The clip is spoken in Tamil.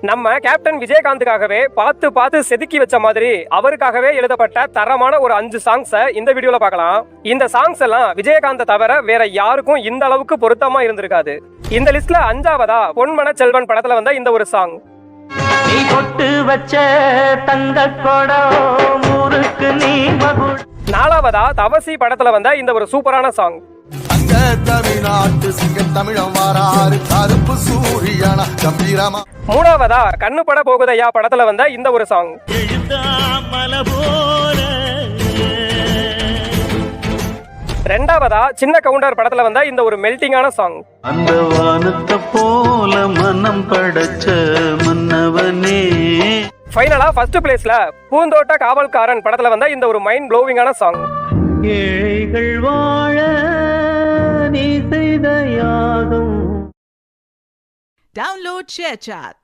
நம்ம கேப்டன் விஜயகாந்துக்காகவே பார்த்து பார்த்து செதுக்கி வச்ச மாதிரி அவருக்காகவே எழுதப்பட்ட தரமான ஒரு 5 சாங்ஸை இந்த வீடியோல பார்க்கலாம். இந்த சாங்ஸ் எல்லாம் விஜயகாந்த தவிர வேற யாருக்கும் இந்த அளவுக்கு பொருத்தமா இருந்திருக்காது. இந்த லிஸ்ட்ல 5ஆவதா பொன்மன செல்வன் படத்துல வந்த இந்த ஒரு சாங். நீ பொட்டு வச்ச தங்க கொடம் ஊருக்கு நீ மகுள். 4ஆவதா தவசி படத்துல வந்த இந்த ஒரு சூப்பரான சாங். தமிழ்நாட்டு சிங்கம் தமிழம் வாராரு கருப்பு சூரியனா கம்பீரமா. 3ஆவதா கண்ணு பட போகுதையா படத்துல வந்த இந்த ஒரு சாங். 2ஆவதா சின்ன கவுண்டர் படத்துல வந்த இந்த ஒரு மெல்டிங்கான சாங். அந்த வானத்தை போல மனம் படைச்ச மன்னவனே. ஃபைனலா ஃபர்ஸ்ட் பிளேஸ்ல பூந்தோட்ட காவல்காரன் படத்துல வந்த இந்த ஒரு மைண்ட் ப்ளோவிங்கான சாங். ஏழைகள் வாழ நீ செய்த யாதும். Download ShareChat.